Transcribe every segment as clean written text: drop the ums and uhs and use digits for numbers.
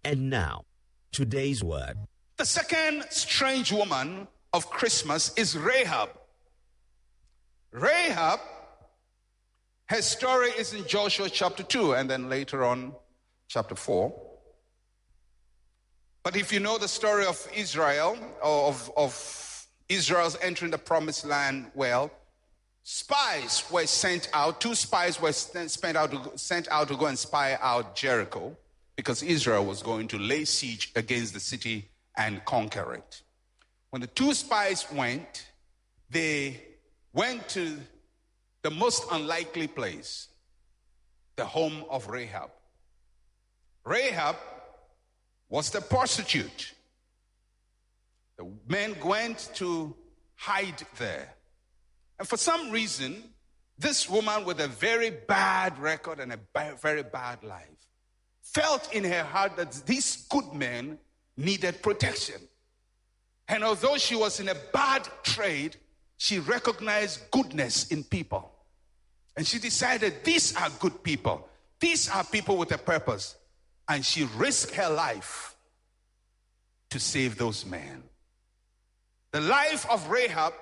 And now, today's word. The second strange woman of Christmas is Rahab. Rahab, her story is in Joshua chapter 2 and then later on chapter 4. But if you know the story of Israel, or of Israel's entering the promised land, well, spies were sent out. 2 spies were sent out to go and spy out Jericho, because Israel was going to lay siege against the city and conquer it. When the 2 spies went, they went to the most unlikely place, the home of Rahab. Rahab was the prostitute. The men went to hide there. And for some reason, this woman with a very bad record and a very bad life felt in her heart that these good men needed protection. And although she was in a bad trade, she recognized goodness in people. And she decided, these are good people. These are people with a purpose. And she risked her life to save those men. The life of Rahab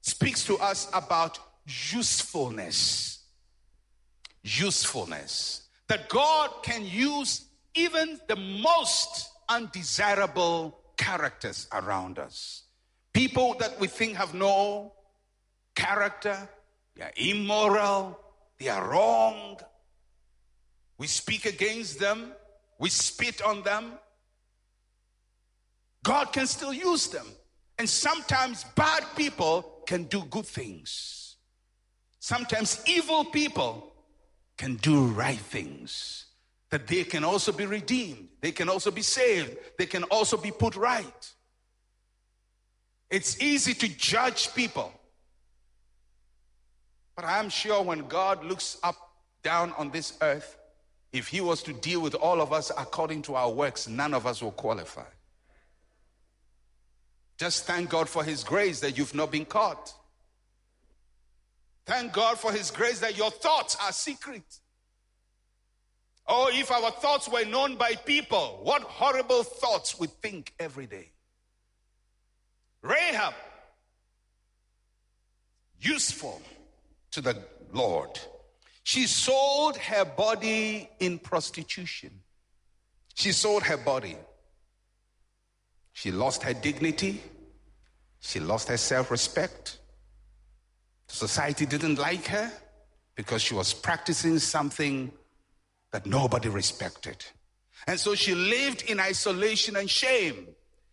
speaks to us about usefulness. Usefulness. That God can use even the most undesirable characters around us. People that we think have no character, they are immoral, they are wrong. We speak against them, we spit on them. God can still use them. And sometimes bad people can do good things. Sometimes evil people can do right things. That they can also be redeemed. They can also be saved. They can also be put right. It's easy to judge people. But I'm sure when God looks up, down on this earth, if he was to deal with all of us according to our works, none of us will qualify. Just thank God for his grace that you've not been caught. Thank God for his grace that your thoughts are secret. Oh, if our thoughts were known by people, what horrible thoughts we think every day. Rahab, useful to the Lord. She sold her body in prostitution. She sold her body. She lost her dignity. She lost her self-respect. Society didn't like her because she was practicing something that nobody respected. And so she lived in isolation and shame.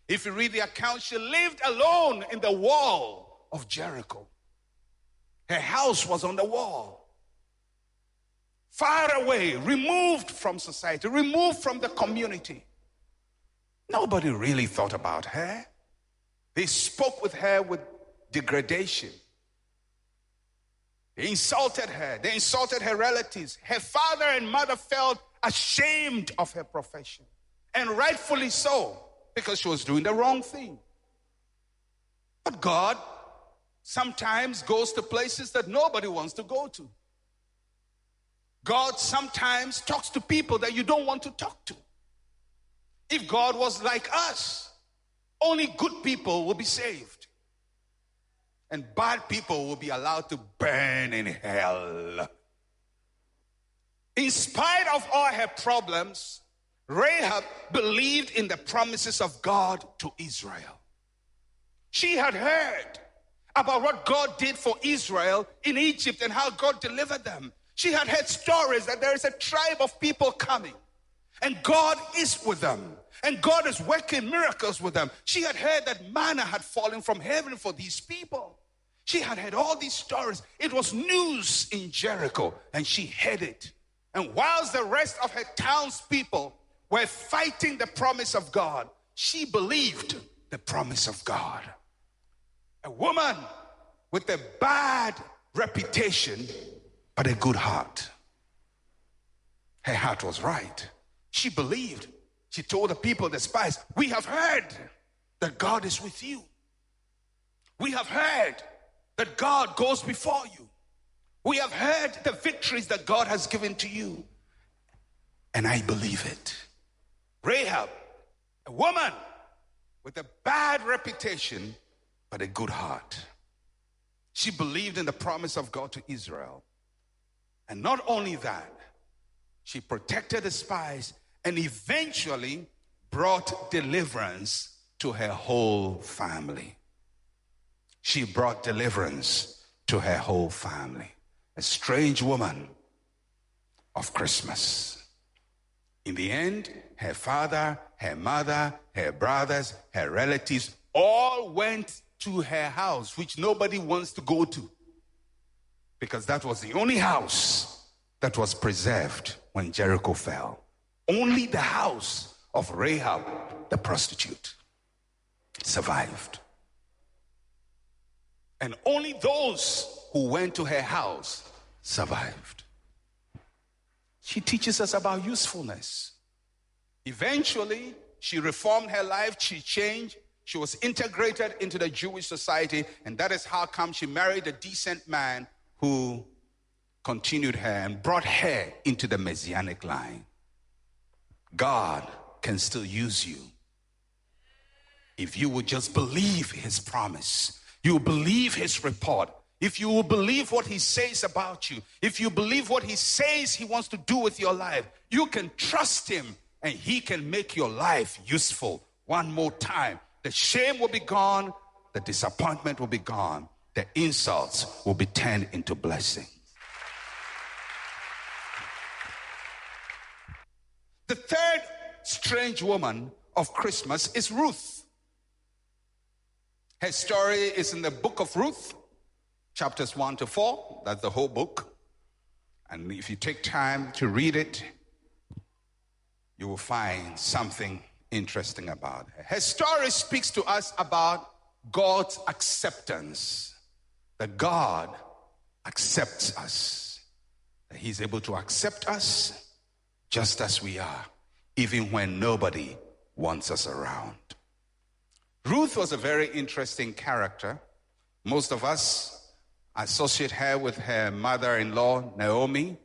If you read the account, she lived alone in the wall of Jericho. Her house was on the wall. Far away, removed from society, removed from the community. Nobody really thought about her. They spoke with her with degradation. They insulted her. They insulted her relatives. Her father and mother felt ashamed of her profession. And rightfully so, because she was doing the wrong thing. But God sometimes goes to places that nobody wants to go to. God sometimes talks to people that you don't want to talk to. If God was like us, only good people will be saved. And bad people will be allowed to burn in hell. In spite of all her problems, Rahab believed in the promises of God to Israel. She had heard about what God did for Israel in Egypt and how God delivered them. She had heard stories that there is a tribe of people coming and God is with them and God is working miracles with them. She had heard that manna had fallen from heaven for these people. She had heard all these stories. It was news in Jericho and she heard it. And whilst the rest of her townspeople were fighting the promise of God, she believed the promise of God. A woman with a bad reputation, but a good heart. Her heart was right. She believed. She told the people, the spies, we have heard that God is with you. We have heard that God goes before you. We have heard the victories that God has given to you. And I believe it. Rahab Rahab, a woman with a bad reputation, but a good heart. She believed in the promise of God to Israel. And not only that, she protected the spies and eventually brought deliverance to her whole family. She brought deliverance to her whole family. A strange woman of Christmas. In the end, her father, her mother, her brothers, her relatives all went to her house, which nobody wants to go to, because that was the only house that was preserved when Jericho fell. Only the house of Rahab, the prostitute, survived. And only those who went to her house survived. She teaches us about usefulness. Eventually, she reformed her life, she changed, she was integrated into the Jewish society, and that is how come she married a decent man who continued her and brought her into the Messianic line. God can still use you if you would just believe his promise. You believe his report. If you will believe what he says about you, if you believe what he says he wants to do with your life, you can trust him and he can make your life useful. One more time, the shame will be gone, the disappointment will be gone, the insults will be turned into blessings. The third strange woman of Christmas is Ruth. Her story is in the book of Ruth, chapters 1 to 4. That's the whole book. And if you take time to read it, you will find something interesting about her. Her story speaks to us about God's acceptance. That God accepts us. That he's able to accept us just as we are, even when nobody wants us around. Ruth was a very interesting character. Most of us associate her with her mother-in-law, Naomi.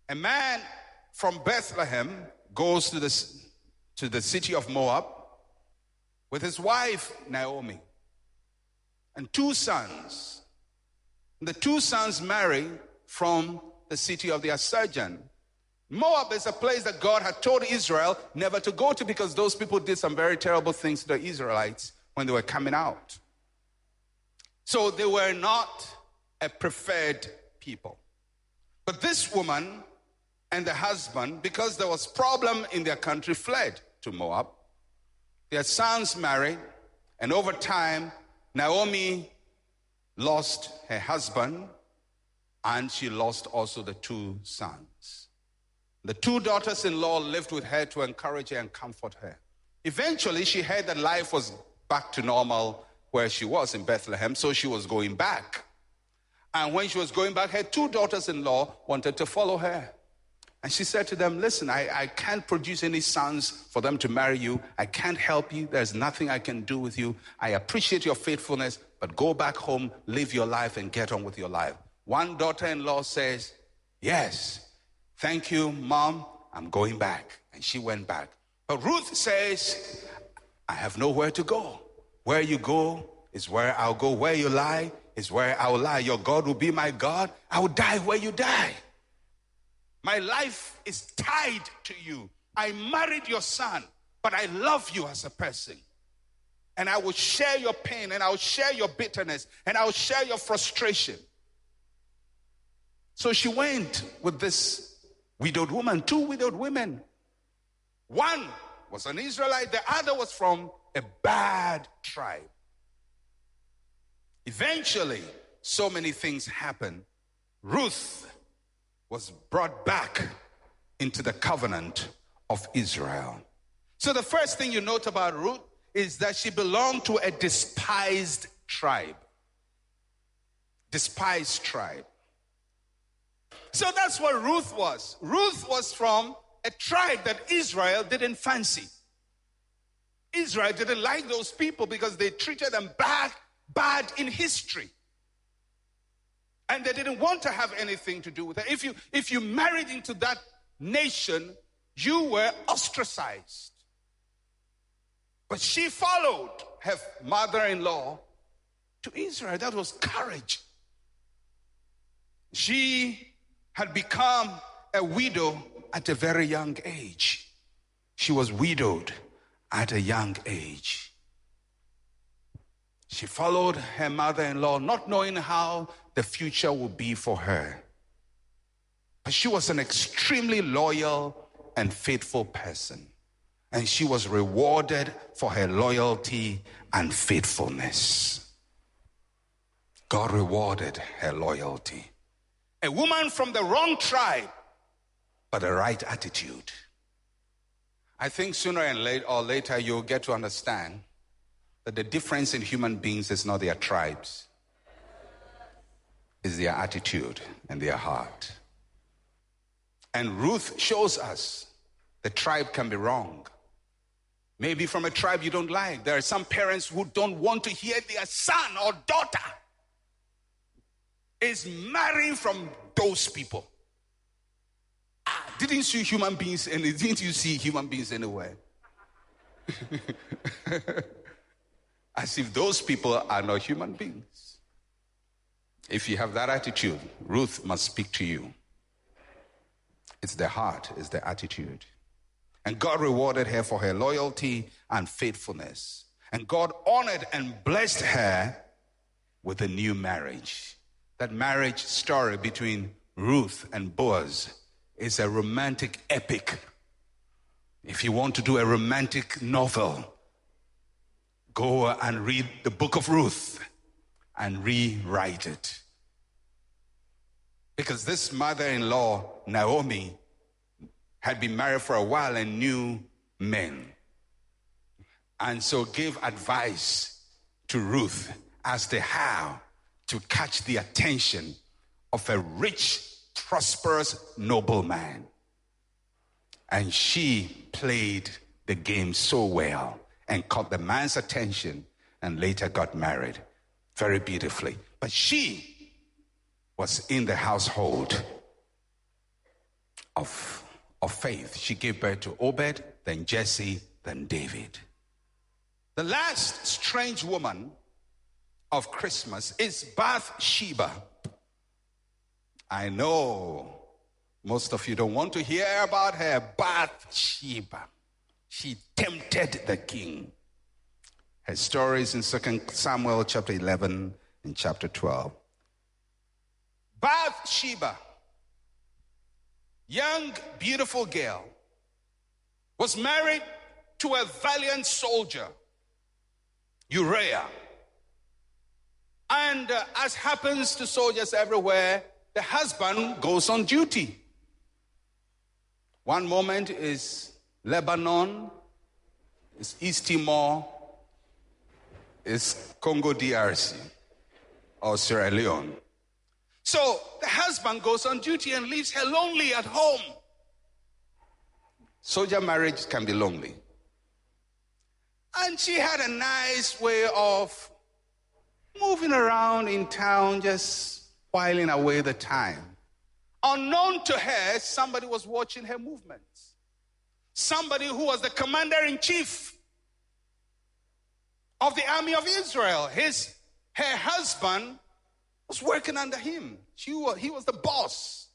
A man from Bethlehem goes to the city of Moab with his wife, Naomi, and two sons. The two sons marry from the city of their sojourn. Moab is a place that God had told Israel never to go to because those people did some very terrible things to the Israelites when they were coming out. So they were not a preferred people. But this woman and the husband, because there was problem in their country, fled to Moab. Their sons married, and over time, Naomi lost her husband, and she lost also the two sons. The two daughters-in-law lived with her to encourage her and comfort her. Eventually, she heard that life was back to normal where she was in Bethlehem, so she was going back. And when she was going back, her two daughters-in-law wanted to follow her. And she said to them, listen, I can't produce any sons for them to marry you. I can't help you. There's nothing I can do with you. I appreciate your faithfulness, but go back home, live your life, and get on with your life. One daughter-in-law says, yes, thank you, Mom, I'm going back. And she went back. But Ruth says, I have nowhere to go. Where you go is where I'll go. Where you lie is where I will lie. Your God will be my God. I will die where you die. My life is tied to you. I married your son, but I love you as a person. And I will share your pain, and I will share your bitterness, and I will share your frustration. So she went with this widowed woman, two widowed women. One was an Israelite, the other was from a bad tribe. Eventually, so many things happened. Ruth was brought back into the covenant of Israel. So the first thing you note about Ruth is that she belonged to a despised tribe. Despised tribe. So that's what Ruth was. Ruth was from a tribe that Israel didn't fancy. Israel didn't like those people because they treated them bad in history. And they didn't want to have anything to do with it. If you married into that nation, you were ostracized. But she followed her mother-in-law to Israel. That was courage. She had become a widow at a very young age. She was widowed at a young age. She followed her mother-in-law, not knowing how the future would be for her. But she was an extremely loyal and faithful person. And she was rewarded for her loyalty and faithfulness. God rewarded her loyalty. A woman from the wrong tribe, but the right attitude. I think sooner or later you'll get to understand that the difference in human beings is not their tribes. It's their attitude and their heart. And Ruth shows us the tribe can be wrong. Maybe from a tribe you don't like. There are some parents who don't want to hear their son or daughter is marrying from those people. Didn't you see human beings anywhere? As if those people are not human beings. If you have that attitude, Ruth must speak to you. It's the heart, it's the attitude. And God rewarded her for her loyalty and faithfulness. And God honored and blessed her with a new marriage. That marriage story between Ruth and Boaz is a romantic epic. If you want to do a romantic novel, go and read the book of Ruth and rewrite it. Because this mother-in-law, Naomi, had been married for a while and knew men. And so gave advice to Ruth as to how to catch the attention of a rich, prosperous nobleman. And she played the game so well and caught the man's attention and later got married very beautifully. But she was in the household of faith. She gave birth to Obed, then Jesse, then David. The last strange woman of Christmas is Bathsheba. I know most of you don't want to hear about her. Bathsheba. She tempted the king. Her story is in 2 Samuel chapter 11 and chapter 12. Bathsheba, young, beautiful girl, was married to a valiant soldier, Uriah. And as happens to soldiers everywhere, the husband goes on duty. One moment is Lebanon, is East Timor, is Congo DRC, or Sierra Leone. So the husband goes on duty and leaves her lonely at home. Soldier marriage can be lonely. And she had a nice way of moving around in town, just whiling away the time. Unknown to her, somebody was watching her movements. Somebody who was the commander-in-chief of the army of Israel. Her husband was working under him. He was the boss.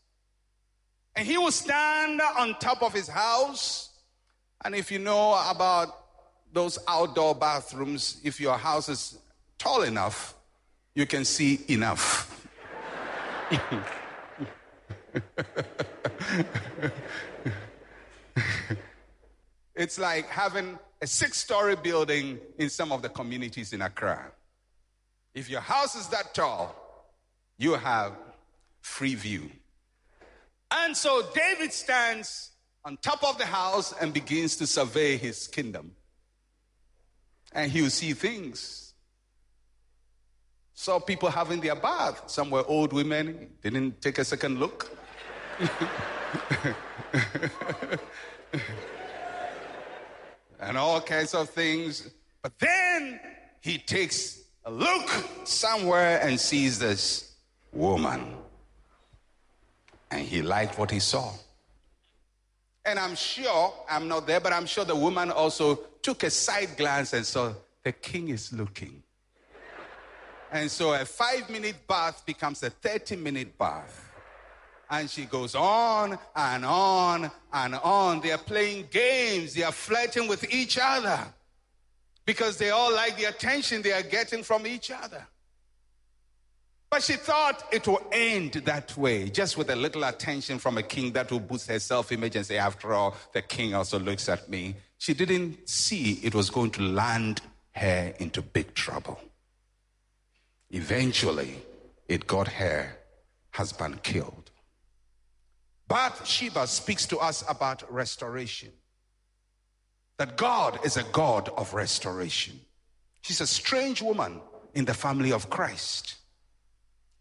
And he would stand on top of his house. And if you know about those outdoor bathrooms, if your house is tall enough, you can see enough. It's like having a 6-story building in some of the communities in Accra. If your house is that tall, you have free view. And so David stands on top of the house and begins to survey his kingdom. And he will see things. Saw people having their bath. Some were old women, didn't take a second look. And all kinds of things. But then he takes a look somewhere and sees this woman. And he liked what he saw. And I'm sure, I'm not there, but I'm sure the woman also took a side glance and saw the king is looking. And so a 5-minute bath becomes a 30-minute bath. And she goes on and on and on. They are playing games. They are flirting with each other because they all like the attention they are getting from each other. But she thought it will end that way, just with a little attention from a king that will boost her self-image and say, after all, the king also looks at me. She didn't see it was going to land her into big trouble. Eventually, it got her husband killed. Bathsheba speaks to us about restoration. That God is a God of restoration. She's a strange woman in the family of Christ.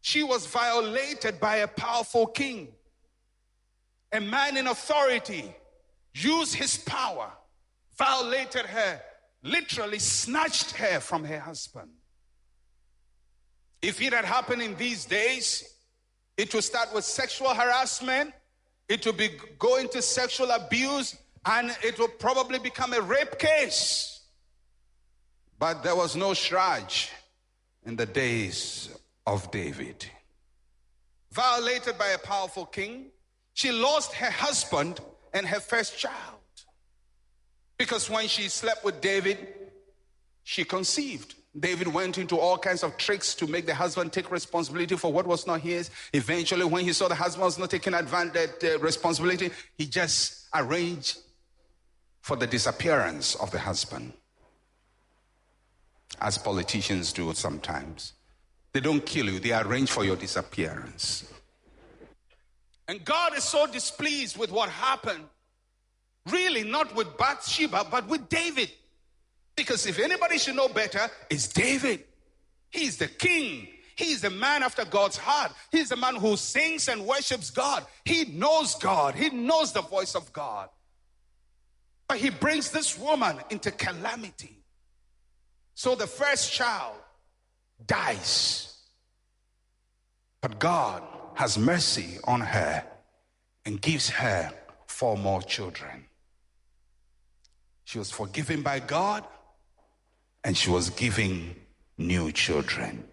She was violated by a powerful king. A man in authority used his power, violated her, literally snatched her from her husband. If it had happened in these days, it would start with sexual harassment, it would be going to sexual abuse, and it would probably become a rape case. But there was no shraj in the days of David. Violated by a powerful king, she lost her husband and her first child. Because when she slept with David, she conceived. David went into all kinds of tricks to make the husband take responsibility for what was not his. Eventually, when he saw the husband was not taking responsibility, he just arranged for the disappearance of the husband. As politicians do sometimes. They don't kill you, they arrange for your disappearance. And God is so displeased with what happened. Really, not with Bathsheba, but with David. Because if anybody should know better, it's David. He's the king. He's the man after God's heart. He's the man who sings and worships God. He knows God. He knows the voice of God. But he brings this woman into calamity. So the first child dies. But God has mercy on her and gives her 4 more children. She was forgiven by God and she was giving new children.